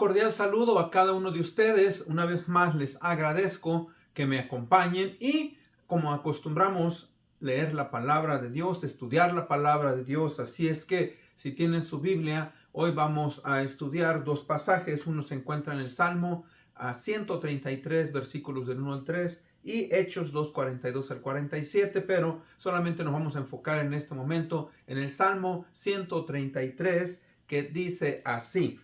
cordial saludo a cada uno de ustedes. Una vez más les agradezco que me acompañen y como acostumbramos leer la palabra de Dios, estudiar la palabra de Dios. Así es que si tienen su Biblia, hoy vamos a estudiar dos pasajes. Uno se encuentra en el Salmo 133, versículos del 1 al 3 y Hechos 2, 42 al 47, pero solamente nos vamos a enfocar en este momento en el Salmo 133, que dice así: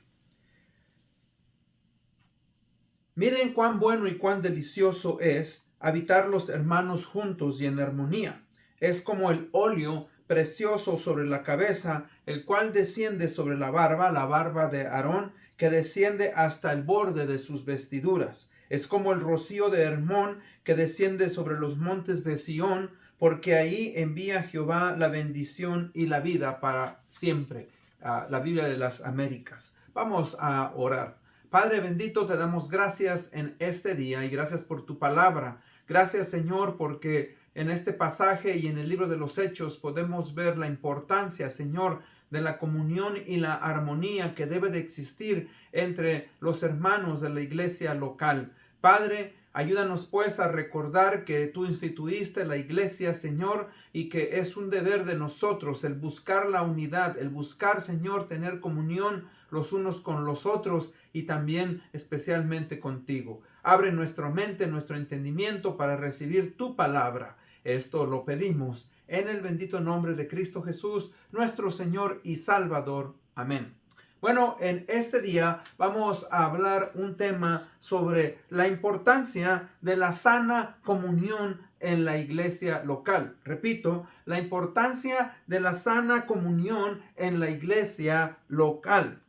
Miren cuán bueno y cuán delicioso es habitar los hermanos juntos y en armonía. Es como el óleo precioso sobre la cabeza, el cual desciende sobre la barba de Aarón, que desciende hasta el borde de sus vestiduras. Es como el rocío de Hermón, que desciende sobre los montes de Sión, porque ahí envía Jehová la bendición y la vida para siempre. La Biblia de las Américas. Vamos a orar. Padre bendito, te damos gracias en este día y gracias por tu palabra. Gracias, Señor, porque en este pasaje y en el libro de los Hechos podemos ver la importancia, Señor, de la comunión y la armonía que debe de existir entre los hermanos de la iglesia local. Padre, ayúdanos pues a recordar que tú instituiste la iglesia, Señor, y que es un deber de nosotros el buscar la unidad, el buscar, Señor, tener comunión los unos con los otros y también especialmente contigo. Abre nuestra mente, nuestro entendimiento para recibir tu palabra. Esto lo pedimos en el bendito nombre de Cristo Jesús, nuestro Señor y Salvador. Amén. Bueno, en este día vamos a hablar un tema sobre la importancia de la sana comunión en la iglesia local. Repito, la importancia de la sana comunión en la iglesia local.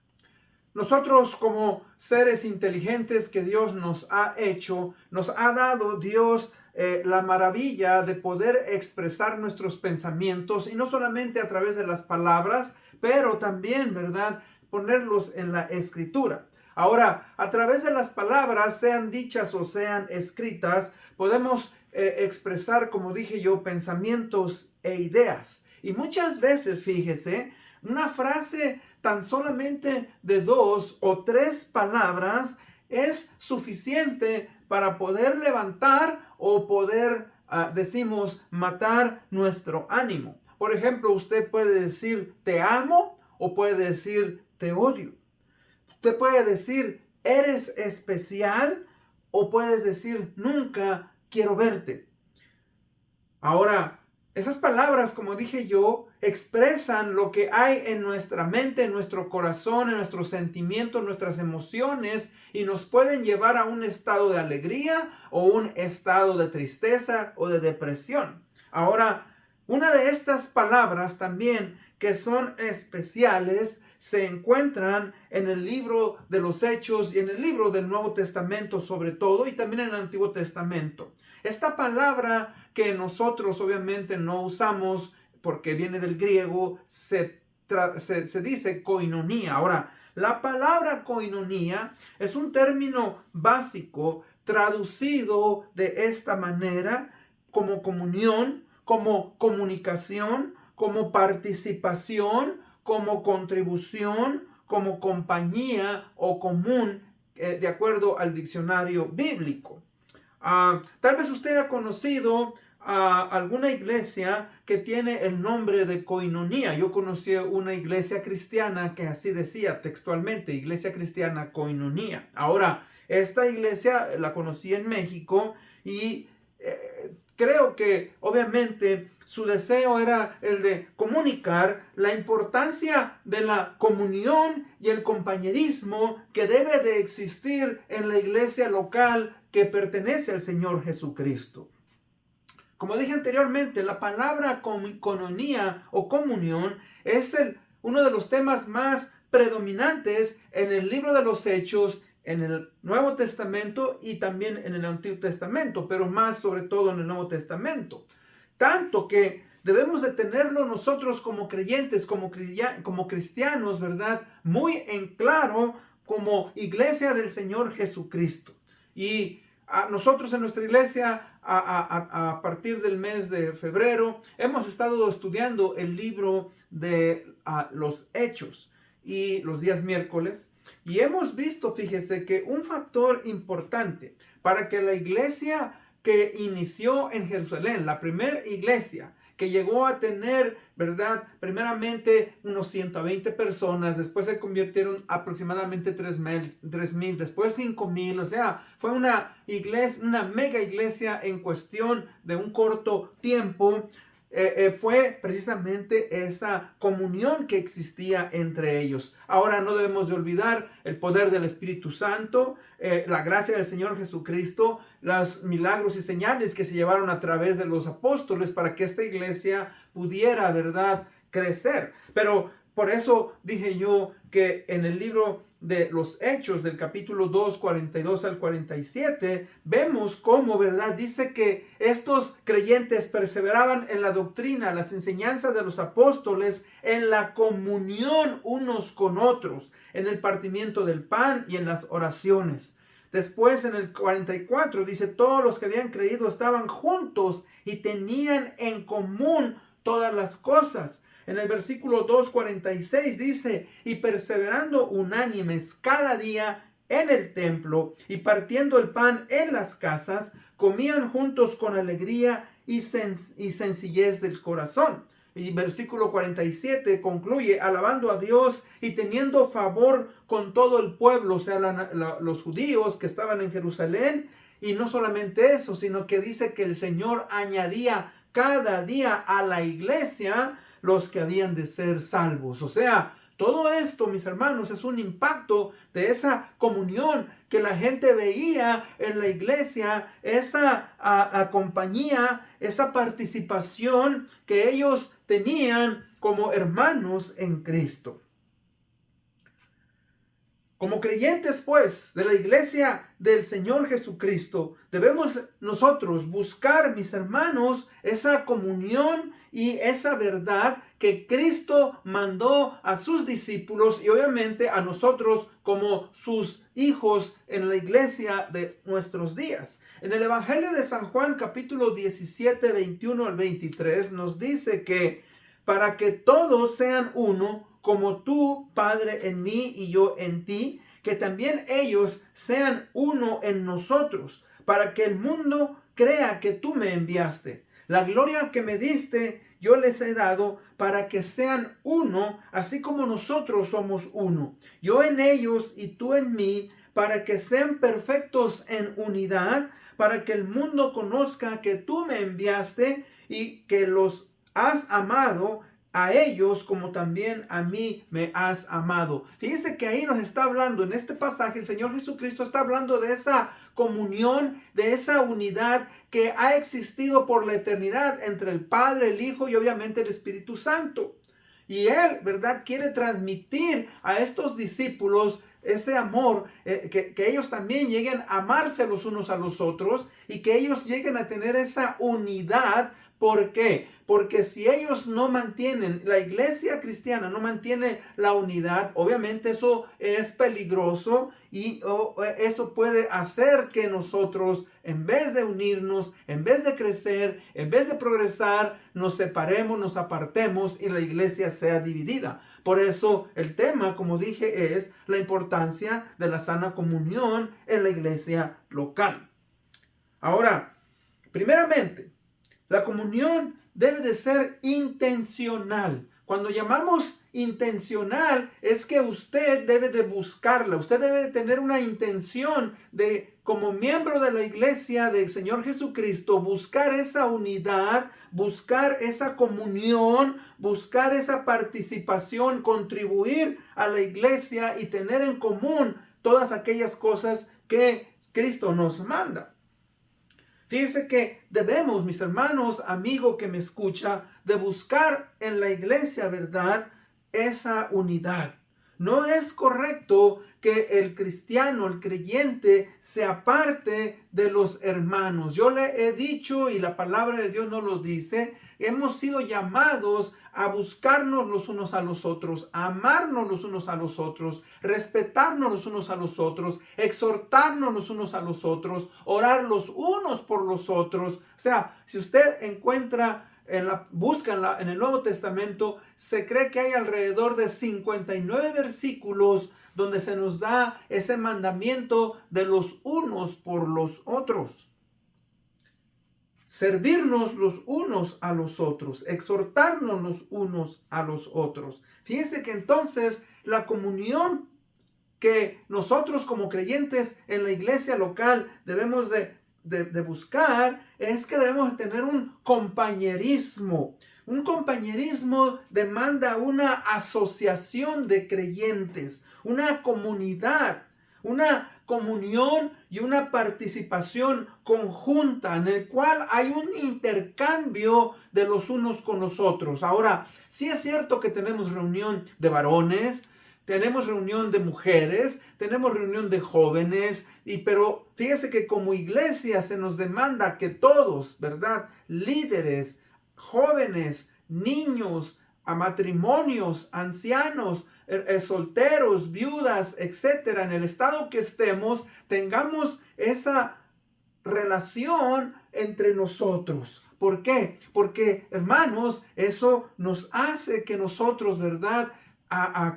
Nosotros como seres inteligentes que Dios nos ha hecho, nos ha dado Dios la maravilla de poder expresar nuestros pensamientos y no solamente a través de las palabras, pero también, ¿verdad?, ponerlos en la escritura. Ahora, a través de las palabras, sean dichas o sean escritas, podemos expresar, como dije yo, pensamientos e ideas. Y muchas veces, fíjese, una frase tan solamente de 2 o 3 palabras es suficiente para poder levantar o poder, decimos, matar nuestro ánimo. Por ejemplo, usted puede decir te amo o puede decir te odio. Usted puede decir eres especial o puedes decir nunca quiero verte. Ahora, esas palabras, como dije yo, expresan lo que hay en nuestra mente, en nuestro corazón, en nuestros sentimientos, nuestras emociones y nos pueden llevar a un estado de alegría o un estado de tristeza o de depresión. Ahora, una de estas palabras también que son especiales se encuentran en el libro de los Hechos y en el libro del Nuevo Testamento sobre todo y también en el Antiguo Testamento. Esta palabra que nosotros obviamente no usamos porque viene del griego, se dice koinonía. Ahora, la palabra koinonía es un término básico traducido de esta manera como comunión, como comunicación, como participación, como contribución, como compañía o común, de acuerdo al diccionario bíblico. Tal vez usted ha conocido alguna iglesia que tiene el nombre de Koinonía. Yo conocí una iglesia cristiana que así decía textualmente, Iglesia Cristiana Koinonía. Ahora, esta iglesia la conocí en México y creo que obviamente su deseo era el de comunicar la importancia de la comunión y el compañerismo que debe de existir en la iglesia local que pertenece al Señor Jesucristo. Como dije anteriormente, la palabra koinonía o comunión es uno de los temas más predominantes en el libro de los Hechos, en el Nuevo Testamento y también en el Antiguo Testamento, pero más sobre todo en el Nuevo Testamento. Tanto que debemos de tenerlo nosotros como creyentes, como cristianos, ¿verdad?, muy en claro como iglesia del Señor Jesucristo. Y nosotros en nuestra iglesia, a partir del mes de febrero, hemos estado estudiando el libro de los Hechos. y los días miércoles. Y hemos visto, fíjese, que un factor importante para que la iglesia que inició en Jerusalén, la primera iglesia, que llegó a tener, ¿verdad? Primeramente unos 120 personas, después se convirtieron aproximadamente 3,000, después 5,000, o sea, fue una iglesia, una mega iglesia en cuestión de un corto tiempo. Fue precisamente esa comunión que existía entre ellos. Ahora no debemos de olvidar el poder del Espíritu Santo, la gracia del Señor Jesucristo, los milagros y señales que se llevaron a través de los apóstoles para que esta iglesia pudiera, ¿verdad?, crecer. Pero por eso dije yo que en el libro de los Hechos del capítulo 2, 42 al 47, vemos cómo, ¿verdad?, dice que estos creyentes perseveraban en la doctrina, las enseñanzas de los apóstoles, en la comunión unos con otros, en el partimiento del pan y en las oraciones. Después en el 44 dice, todos los que habían creído estaban juntos y tenían en común todas las cosas. En el versículo 2:46 dice, y perseverando unánimes cada día en el templo y partiendo el pan en las casas, comían juntos con alegría y sencillez del corazón. Y versículo 47 concluye, alabando a Dios y teniendo favor con todo el pueblo, o sea, los judíos que estaban en Jerusalén. Y no solamente eso, sino que dice que el Señor añadía cada día a la iglesia los que habían de ser salvos. O sea, todo esto, mis hermanos, es un impacto de esa comunión que la gente veía en la iglesia, esa compañía, esa participación que ellos tenían como hermanos en Cristo. Como creyentes, pues, de la iglesia del Señor Jesucristo, debemos nosotros buscar, mis hermanos, esa comunión y esa verdad que Cristo mandó a sus discípulos y obviamente a nosotros como sus hijos en la iglesia de nuestros días. En el Evangelio de San Juan, capítulo 17, 21 al 23, nos dice que para que todos sean uno, como tú, Padre, en mí y yo en ti, que también ellos sean uno en nosotros, para que el mundo crea que tú me enviaste. La gloria que me diste, yo les he dado para que sean uno, así como nosotros somos uno. Yo en ellos y tú en mí, para que sean perfectos en unidad, para que el mundo conozca que tú me enviaste y que los has amado a ellos como también a mí me has amado. Fíjese que ahí nos está hablando, en este pasaje, el Señor Jesucristo está hablando de esa comunión, de esa unidad que ha existido por la eternidad entre el Padre, el Hijo y obviamente el Espíritu Santo. Y Él, ¿verdad?, quiere transmitir a estos discípulos ese amor, que ellos también lleguen a amarse los unos a los otros y que ellos lleguen a tener esa unidad. ¿Por qué? Porque si ellos no mantienen, la iglesia cristiana no mantiene la unidad, obviamente eso es peligroso y eso puede hacer que nosotros, en vez de unirnos, en vez de crecer, en vez de progresar, nos separemos, nos apartemos y la iglesia sea dividida. Por eso el tema, como dije, es la importancia de la sana comunión en la iglesia local. Ahora, primeramente, la comunión debe de ser intencional. Cuando llamamos intencional es que usted debe de buscarla. Usted debe de tener una intención de, como miembro de la iglesia del Señor Jesucristo, buscar esa unidad, buscar esa comunión, buscar esa participación, contribuir a la iglesia y tener en común todas aquellas cosas que Cristo nos manda. Fíjese que debemos, mis hermanos, amigo que me escucha, de buscar en la iglesia, ¿verdad?, esa unidad. No es correcto que el cristiano, el creyente, se aparte de los hermanos. Yo le he dicho, y la palabra de Dios nos lo dice, hemos sido llamados a buscarnos los unos a los otros, a amarnos los unos a los otros, respetarnos los unos a los otros, exhortarnos los unos a los otros, orar los unos por los otros. O sea, si usted encuentra en el Nuevo Testamento, se cree que hay alrededor de 59 versículos donde se nos da ese mandamiento de los unos por los otros. Servirnos los unos a los otros, exhortarnos los unos a los otros. Fíjense que entonces la comunión que nosotros como creyentes en la iglesia local debemos de buscar es que debemos tener un compañerismo. Un compañerismo demanda una asociación de creyentes, una comunidad, una comunión y una participación conjunta en el cual hay un intercambio de los unos con los otros. Ahora, sí es cierto que tenemos reunión de varones, tenemos reunión de mujeres, tenemos reunión de jóvenes, pero fíjese que como iglesia se nos demanda que todos, ¿verdad? Líderes, jóvenes, niños, a matrimonios, ancianos, solteros, viudas, etcétera, en el estado que estemos, tengamos esa relación entre nosotros. ¿Por qué? Porque, hermanos, eso nos hace que nosotros, ¿verdad?,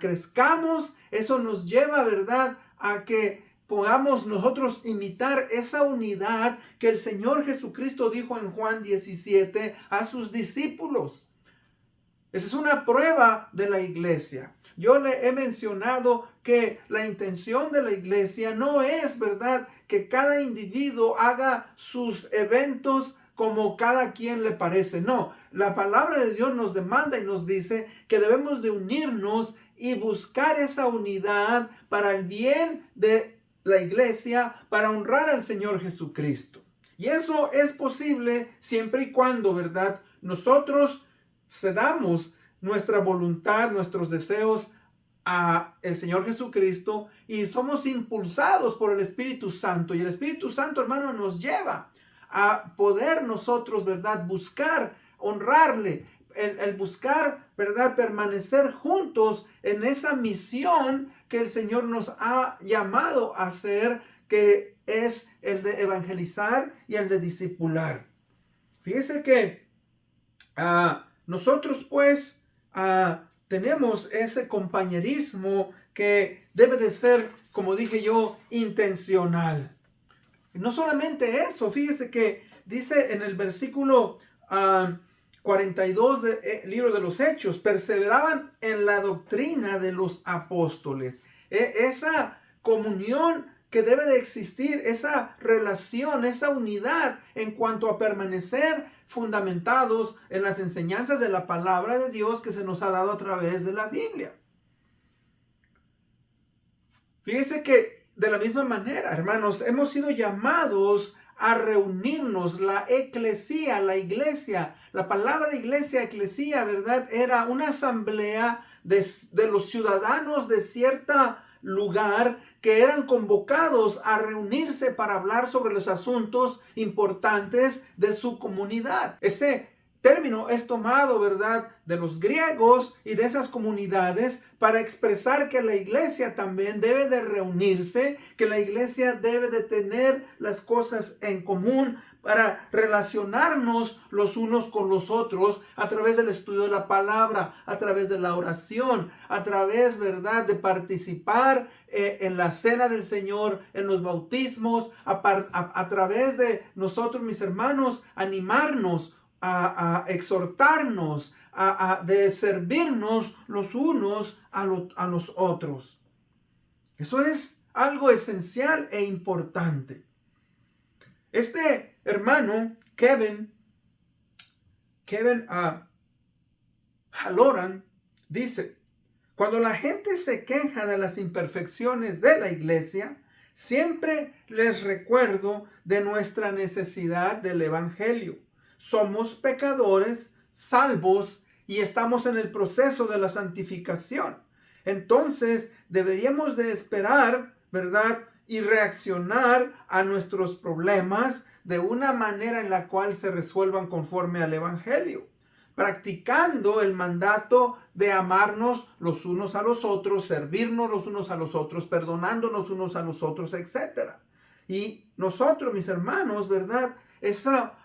crezcamos. Eso nos lleva, ¿verdad?, a que podamos nosotros imitar esa unidad que el Señor Jesucristo dijo en Juan 17 a sus discípulos. Esa es una prueba de la iglesia. Yo le he mencionado que la intención de la iglesia no es, ¿verdad?, que cada individuo haga sus eventos como cada quien le parece. No, la palabra de Dios nos demanda y nos dice que debemos de unirnos y buscar esa unidad para el bien de la iglesia, para honrar al Señor Jesucristo. Y eso es posible siempre y cuando, ¿verdad?, nosotros cedamos nuestra voluntad, nuestros deseos a el Señor Jesucristo y somos impulsados por el Espíritu Santo. Y el Espíritu Santo, hermano, nos lleva a poder nosotros, ¿verdad?, buscar, honrarle, el buscar, ¿verdad?, permanecer juntos en esa misión que el Señor nos ha llamado a hacer, que es el de evangelizar y el de discipular. Fíjese que nosotros pues tenemos ese compañerismo que debe de ser, como dije yo, intencional. No solamente eso, fíjese que dice en el versículo 42 del libro de los Hechos, perseveraban en la doctrina de los apóstoles. Esa comunión que debe de existir, esa relación, esa unidad en cuanto a permanecer fundamentados en las enseñanzas de la palabra de Dios que se nos ha dado a través de la Biblia. Fíjese que de la misma manera, hermanos, hemos sido llamados a reunirnos. La eclesía, la iglesia, la palabra iglesia, eclesía, ¿verdad?, era una asamblea de los ciudadanos de cierta lugar que eran convocados a reunirse para hablar sobre los asuntos importantes de su comunidad. Ese término es tomado, ¿verdad?, de los griegos y de esas comunidades para expresar que la iglesia también debe de reunirse, que la iglesia debe de tener las cosas en común para relacionarnos los unos con los otros a través del estudio de la palabra, a través de la oración, a través, ¿verdad?, de participar en la cena del Señor, en los bautismos, a través de nosotros, mis hermanos, animarnos, a exhortarnos, de servirnos los unos a los otros. Eso es algo esencial e importante. Este hermano, Kevin Halloran, dice: cuando la gente se queja de las imperfecciones de la iglesia, siempre les recuerdo de nuestra necesidad del evangelio. Somos pecadores, salvos, y estamos en el proceso de la santificación. Entonces, deberíamos de esperar, ¿verdad?, y reaccionar a nuestros problemas de una manera en la cual se resuelvan conforme al evangelio, practicando el mandato de amarnos los unos a los otros, servirnos los unos a los otros, perdonándonos unos a los otros, etc. Y nosotros, mis hermanos, ¿verdad?,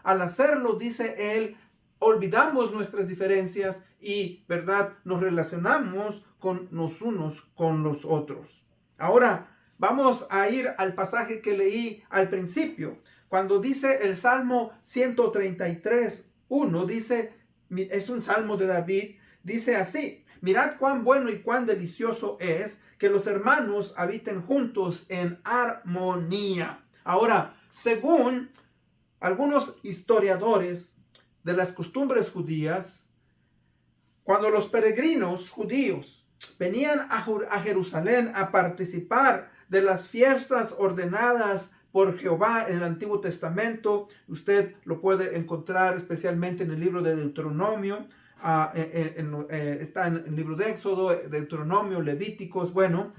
al hacerlo, dice él, olvidamos nuestras diferencias y, ¿verdad?, nos relacionamos con los unos con los otros. Ahora, vamos a ir al pasaje que leí al principio. Cuando dice el Salmo 133:1, dice, es un salmo de David, dice así: mirad cuán bueno y cuán delicioso es que los hermanos habiten juntos en armonía. Ahora, según algunos historiadores de las costumbres judías, cuando los peregrinos judíos venían a Jerusalén a participar de las fiestas ordenadas por Jehová en el Antiguo Testamento, usted lo puede encontrar especialmente en el libro de Deuteronomio, está en el libro de Éxodo, Deuteronomio, Levíticos. Bueno,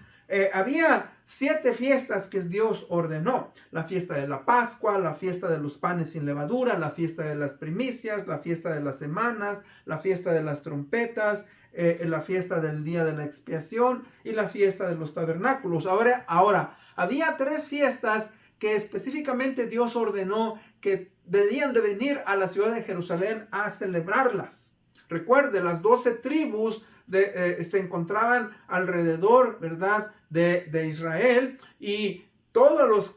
había 7 fiestas que Dios ordenó: la fiesta de la Pascua, la fiesta de los panes sin levadura, la fiesta de las primicias, la fiesta de las semanas, la fiesta de las trompetas, la fiesta del día de la expiación y la fiesta de los tabernáculos. Ahora, había 3 fiestas que específicamente Dios ordenó que debían de venir a la ciudad de Jerusalén a celebrarlas. Recuerde, las 12 tribus se encontraban alrededor, ¿verdad?, de Israel, y todos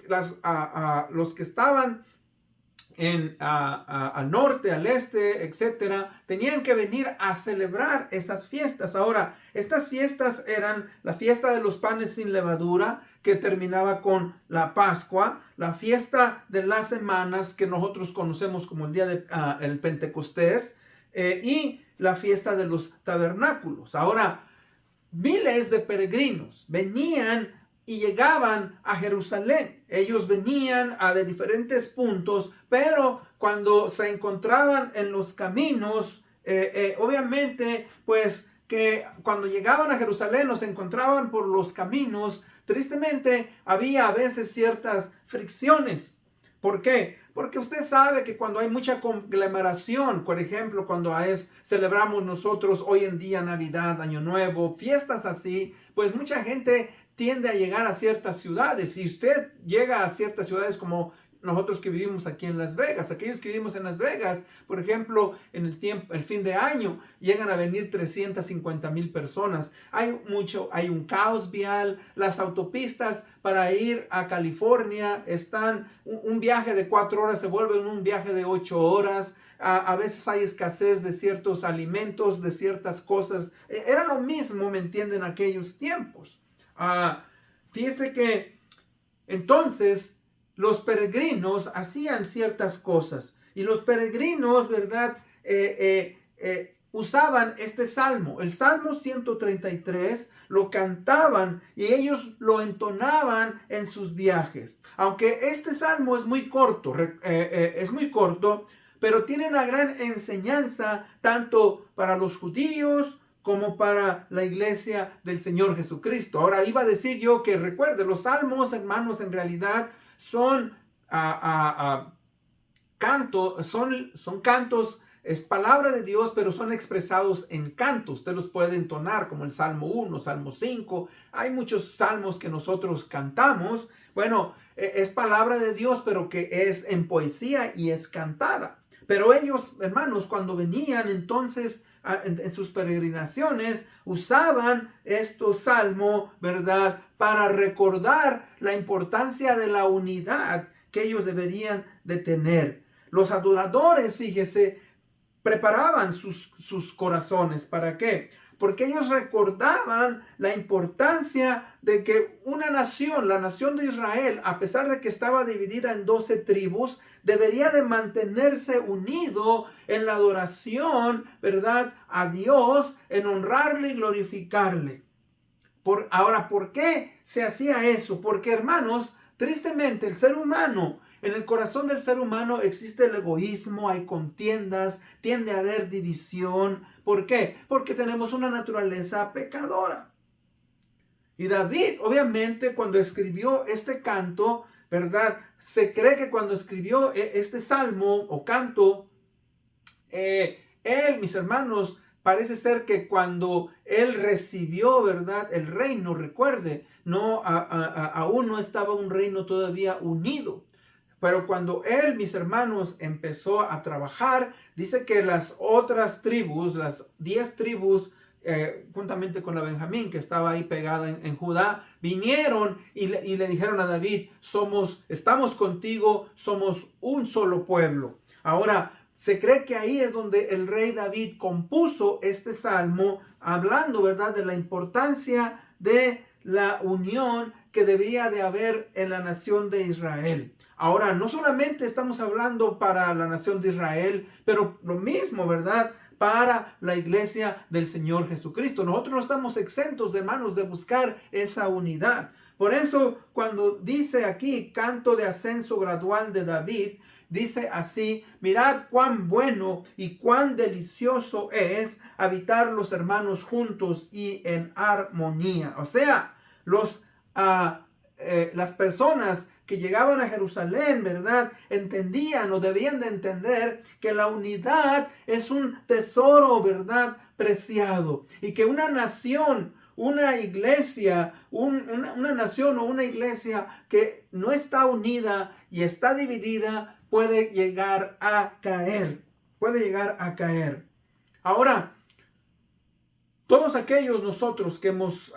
los que estaban al norte, al este, etcétera, tenían que venir a celebrar esas fiestas. Ahora, estas fiestas eran la fiesta de los panes sin levadura, que terminaba con la Pascua, la fiesta de las semanas, que nosotros conocemos como el día del Pentecostés, y la fiesta de los tabernáculos. Ahora, miles de peregrinos venían y llegaban a Jerusalén. Ellos venían de diferentes puntos, pero cuando se encontraban en los caminos, obviamente, pues que cuando llegaban a Jerusalén los encontraban por los caminos. Tristemente, había a veces ciertas fricciones. ¿Por qué? Porque usted sabe que cuando hay mucha conglomeración, por ejemplo, cuando celebramos nosotros hoy en día Navidad, Año Nuevo, fiestas así, pues mucha gente tiende a llegar a ciertas ciudades. Si usted llega a ciertas ciudades como nosotros que vivimos aquí en Las Vegas, aquellos que vivimos en Las Vegas, por ejemplo, en el fin de año, llegan a venir 350,000 personas. Hay un caos vial. Las autopistas para ir a California un viaje de 4 horas se vuelve un viaje de 8 horas. A veces hay escasez de ciertos alimentos, de ciertas cosas. Era lo mismo, ¿me entienden?, en aquellos tiempos. Fíjese que entonces los peregrinos hacían ciertas cosas, y los peregrinos, ¿verdad?, usaban este salmo, el Salmo 133, lo cantaban y ellos lo entonaban en sus viajes. Aunque este salmo es muy corto, pero tiene una gran enseñanza tanto para los judíos como para la iglesia del Señor Jesucristo. Ahora, iba a decir yo que recuerde, los salmos, hermanos, en realidad son cantos, es palabra de Dios, pero son expresados en cantos. Usted los puede entonar como el Salmo 1, Salmo 5. Hay muchos salmos que nosotros cantamos. Bueno, es palabra de Dios, pero que es en poesía y es cantada. Pero ellos, hermanos, cuando venían entonces en sus peregrinaciones, usaban estos salmos, ¿verdad?, para recordar la importancia de la unidad que ellos deberían de tener. Los adoradores, fíjese, preparaban sus corazones. ¿Para qué? Porque ellos recordaban la importancia de que una nación, la nación de Israel, a pesar de que estaba dividida en 12 tribus, debería de mantenerse unido en la adoración, ¿verdad?, a Dios, en honrarle y glorificarle. Ahora, ¿por qué se hacía eso? Porque, hermanos, tristemente, el ser humano, en el corazón del ser humano existe el egoísmo, hay contiendas, tiende a haber división. ¿Por qué? Porque tenemos una naturaleza pecadora. Y David, obviamente, cuando escribió este canto, ¿verdad?, se cree que cuando escribió este salmo o canto, él, mis hermanos, parece ser que cuando él recibió, ¿verdad?, el reino, recuerde, aún no estaba un reino todavía unido. Pero cuando él, mis hermanos, empezó a trabajar, dice que las otras tribus, las 10 tribus, juntamente con la Benjamín, que estaba ahí pegada en Judá, vinieron y le dijeron a David, estamos contigo, somos un solo pueblo. Ahora, se cree que ahí es donde el rey David compuso este salmo, hablando, ¿verdad?, de la importancia de la unión que debía de haber en la nación de Israel. Ahora, no solamente estamos hablando para la nación de Israel, pero lo mismo, ¿verdad?, para la iglesia del Señor Jesucristo. Nosotros no estamos exentos, hermanos, de buscar esa unidad. Por eso, cuando dice aquí, canto de ascenso gradual de David, dice así, mirad cuán bueno y cuán delicioso es habitar los hermanos juntos y en armonía. O sea, las personas que llegaban a Jerusalén, ¿verdad?, entendían o debían de entender que la unidad es un tesoro, ¿verdad?, preciado. Y que una nación, una iglesia, una nación o una iglesia que no está unida y está dividida puede llegar a caer. Puede llegar a caer. Ahora, todos aquellos nosotros que hemos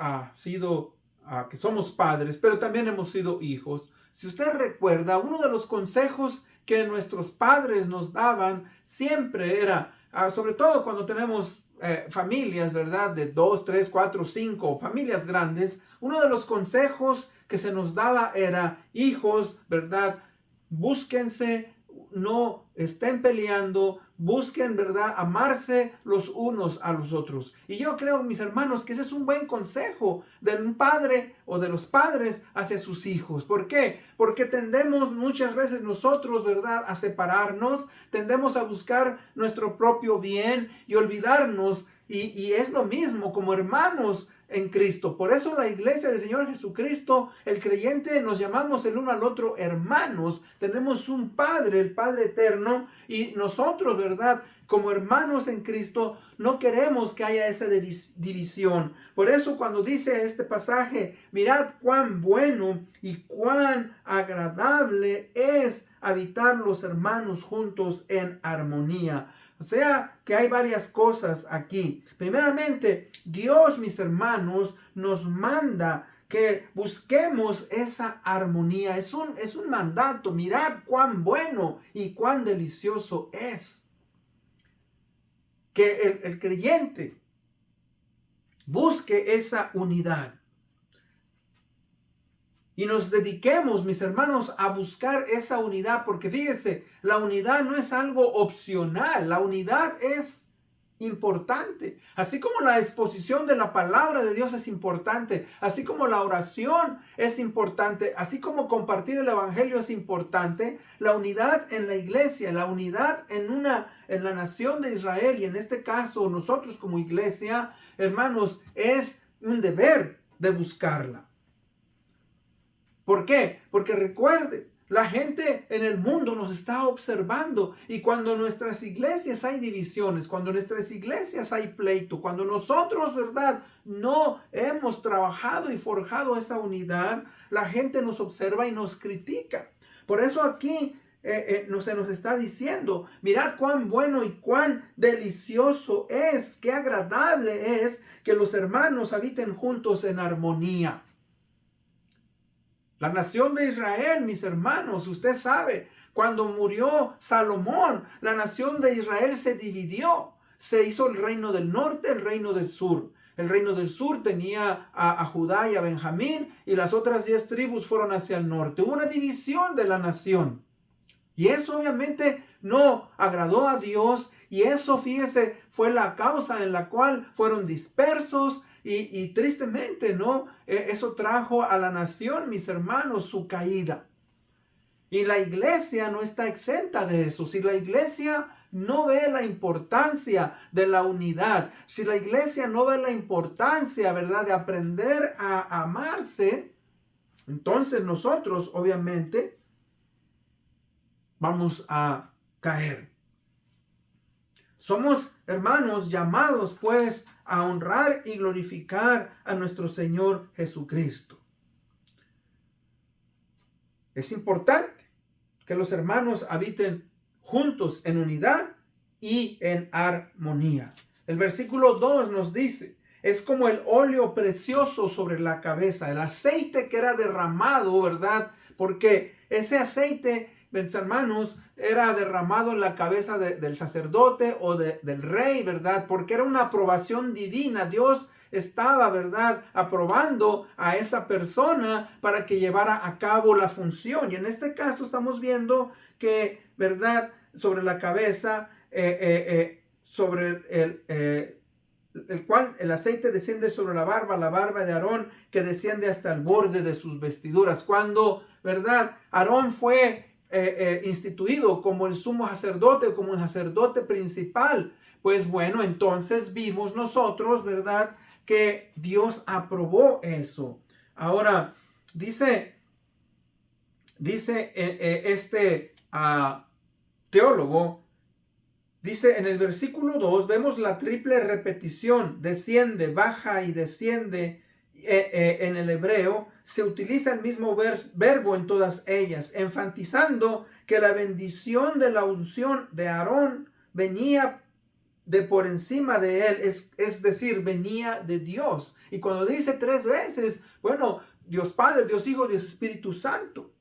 que somos padres, pero también hemos sido hijos. Si usted recuerda, uno de los consejos que nuestros padres nos daban siempre era, sobre todo cuando tenemos familias, ¿verdad?, de 2, 3, 4, 5, familias grandes, uno de los consejos que se nos daba era, hijos, ¿verdad?, búsquense, no estén peleando, busquen, ¿verdad?, amarse los unos a los otros. Y yo creo, mis hermanos, que ese es un buen consejo de un padre o de los padres hacia sus hijos. ¿Por qué? Porque tendemos muchas veces nosotros, ¿verdad?, a separarnos, tendemos a buscar nuestro propio bien y olvidarnos. Y es lo mismo como hermanos en Cristo. Por eso la iglesia del Señor Jesucristo, el creyente, nos llamamos el uno al otro hermanos. Tenemos un Padre, el Padre eterno, y nosotros, ¿verdad?, como hermanos en Cristo, no queremos que haya esa división. Por eso cuando dice este pasaje, mirad cuán bueno y cuán agradable es habitar los hermanos juntos en armonía. O sea que hay varias cosas aquí. Primeramente, Dios, mis hermanos, nos manda que busquemos esa armonía. Es un mandato. Mirad cuán bueno y cuán delicioso es que el creyente busque esa unidad. Y nos dediquemos, mis hermanos, a buscar esa unidad, porque fíjese, la unidad no es algo opcional, la unidad es importante. Así como la exposición de la palabra de Dios es importante, así como la oración es importante, así como compartir el evangelio es importante, la unidad en la iglesia, la unidad en la nación de Israel, y en este caso nosotros como iglesia, hermanos, es un deber de buscarla. ¿Por qué? Porque recuerde, la gente en el mundo nos está observando, y cuando en nuestras iglesias hay divisiones, cuando en nuestras iglesias hay pleito, cuando nosotros, ¿verdad?, no hemos trabajado y forjado esa unidad, la gente nos observa y nos critica. Por eso aquí se nos está diciendo, mirad cuán bueno y cuán delicioso es, qué agradable es que los hermanos habiten juntos en armonía. La nación de Israel, mis hermanos, usted sabe, cuando murió Salomón, la nación de Israel se dividió. Se hizo el reino del norte, el reino del sur. El reino del sur tenía a Judá y a Benjamín, y las otras 10 tribus fueron hacia el norte. Hubo una división de la nación. Y eso obviamente no agradó a Dios, y eso, fíjese, fue la causa en la cual fueron dispersos, y tristemente, ¿no? Eso trajo a la nación, mis hermanos, su caída. Y la iglesia no está exenta de eso. Si la iglesia no ve la importancia de la unidad, si la iglesia no ve la importancia, ¿verdad?, de aprender a amarse, entonces nosotros, obviamente, vamos a caer. Somos, hermanos, llamados pues a honrar y glorificar a nuestro Señor Jesucristo. Es importante. que los hermanos habiten juntos en unidad y en armonía. El versículo 2 nos dice, es como el óleo precioso sobre la cabeza, el aceite que era derramado, ¿verdad? Porque ese aceite, mis hermanos, era derramado en la cabeza del sacerdote o del rey, ¿verdad? Porque era una aprobación divina. Dios estaba, ¿verdad?, aprobando a esa persona para que llevara a cabo la función. Y en este caso estamos viendo que, ¿verdad?, sobre la cabeza, sobre el cual el aceite desciende sobre la barba de Aarón, que desciende hasta el borde de sus vestiduras. Cuando, ¿verdad?, Aarón fue instituido como el sumo sacerdote, como el sacerdote principal, pues bueno, entonces vimos nosotros, ¿verdad?, que Dios aprobó eso. Ahora, dice este teólogo, dice en el versículo 2, vemos la triple repetición, desciende, baja y desciende. En el hebreo se utiliza el mismo verbo en todas ellas, enfatizando que la bendición de la unción de Aarón venía de por encima de él, es decir, venía de Dios. Y cuando dice 3 veces, bueno, Dios Padre, Dios Hijo, Dios Espíritu Santo.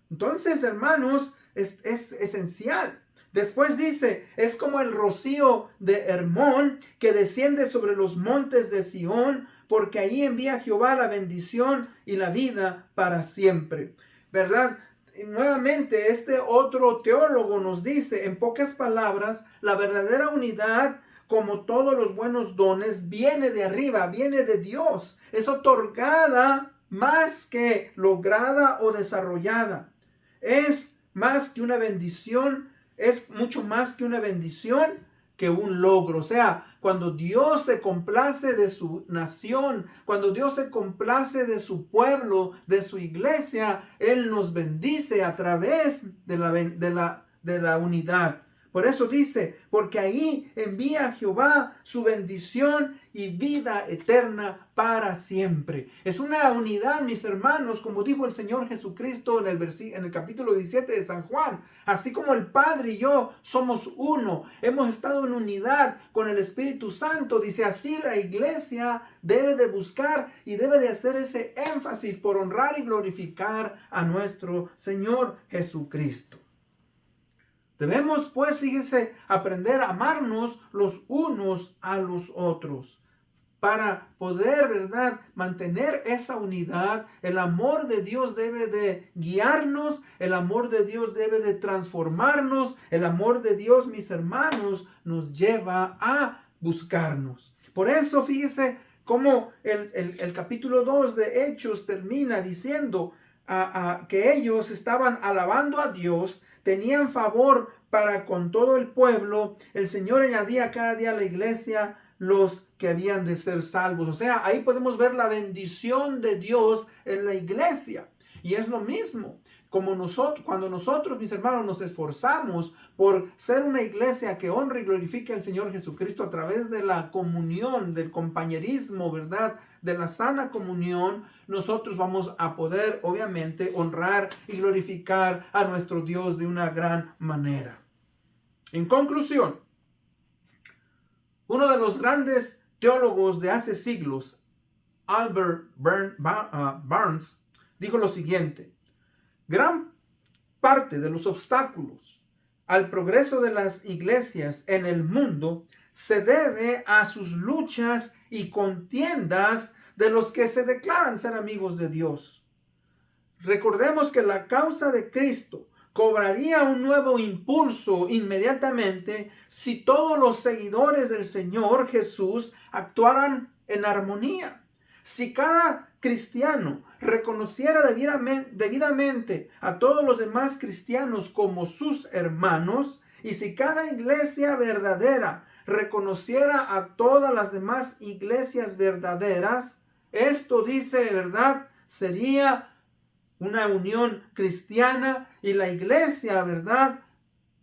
Entonces, hermanos, es esencial. Después dice, es como el rocío de Hermón que desciende sobre los montes de Sión, porque ahí envía Jehová la bendición y la vida para siempre. ¿Verdad? Y nuevamente, este otro teólogo nos dice, en pocas palabras, la verdadera unidad, como todos los buenos dones, viene de arriba, viene de Dios. Es otorgada más que lograda o desarrollada. Es más que una bendición, es mucho más que una bendición que un logro. O sea, cuando Dios se complace de su nación, cuando Dios se complace de su pueblo, de su iglesia, Él nos bendice a través de la unidad. Por eso dice, porque ahí envía Jehová su bendición y vida eterna para siempre. Es una unidad, mis hermanos, como dijo el Señor Jesucristo en el capítulo 17 de San Juan. Así como el Padre y yo somos uno, hemos estado en unidad con el Espíritu Santo. Dice, así la iglesia debe de buscar y debe de hacer ese énfasis por honrar y glorificar a nuestro Señor Jesucristo. Debemos, pues, fíjense, aprender a amarnos los unos a los otros para poder, ¿verdad?, mantener esa unidad. El amor de Dios debe de guiarnos, el amor de Dios debe de transformarnos, el amor de Dios, mis hermanos, nos lleva a buscarnos. Por eso, fíjese cómo el capítulo 2 de Hechos termina diciendo que ellos estaban alabando a Dios, tenían favor para con todo el pueblo. El Señor añadía cada día a la iglesia los que habían de ser salvos. O sea, ahí podemos ver la bendición de Dios en la iglesia. Y es lo mismo, como cuando nosotros, mis hermanos, nos esforzamos por ser una iglesia que honre y glorifique al Señor Jesucristo a través de la comunión, del compañerismo, ¿verdad?, de la sana comunión, nosotros vamos a poder, obviamente, honrar y glorificar a nuestro Dios de una gran manera. En conclusión, uno de los grandes teólogos de hace siglos, Albert Barnes, dijo lo siguiente: gran parte de los obstáculos al progreso de las iglesias en el mundo se debe a sus luchas y contiendas de los que se declaran ser amigos de Dios. Recordemos que la causa de Cristo cobraría un nuevo impulso inmediatamente si todos los seguidores del Señor Jesús actuaran en armonía. Si cada cristiano reconociera debidamente a todos los demás cristianos como sus hermanos, y si cada iglesia verdadera reconociera a todas las demás iglesias verdaderas, esto, dice, ¿verdad?, sería una unión cristiana, y la iglesia, ¿verdad?,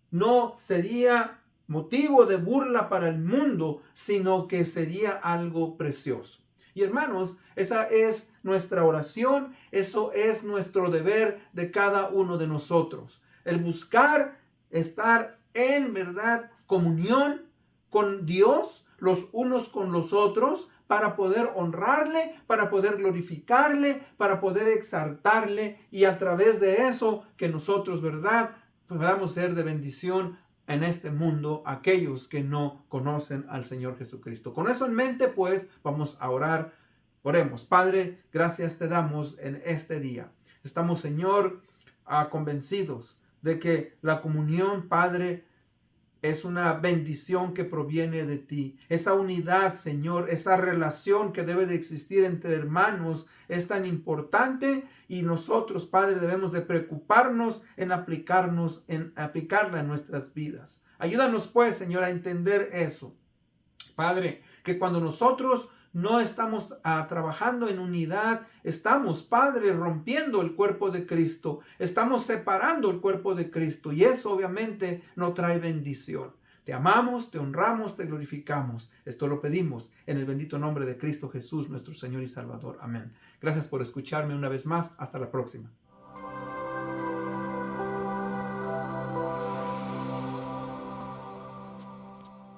no sería motivo de burla para el mundo, sino que sería algo precioso. Y hermanos, esa es nuestra oración, eso es nuestro deber de cada uno de nosotros. el buscar estar en verdad comunión con Dios, los unos con los otros, para poder honrarle, para poder glorificarle, para poder exaltarle, y a través de eso que nosotros, ¿verdad?, podamos ser de bendición en este mundo a aquellos que no conocen al Señor Jesucristo. Con eso en mente, pues, vamos a orar. Oremos. Padre, gracias te damos en este día. Estamos, Señor, convencidos de que la comunión, Padre, es una bendición que proviene de ti. Esa unidad, Señor, esa relación que debe de existir entre hermanos es tan importante, y nosotros, Padre, debemos de preocuparnos en aplicarla en nuestras vidas. Ayúdanos, pues, Señor, a entender eso. Padre, que cuando nosotros no estamos trabajando en unidad, estamos, Padre, rompiendo el cuerpo de Cristo, estamos separando el cuerpo de Cristo, y eso obviamente no trae bendición. Te amamos, te honramos, te glorificamos. Esto lo pedimos en el bendito nombre de Cristo Jesús, nuestro Señor y Salvador. Amén. Gracias por escucharme una vez más. Hasta la próxima.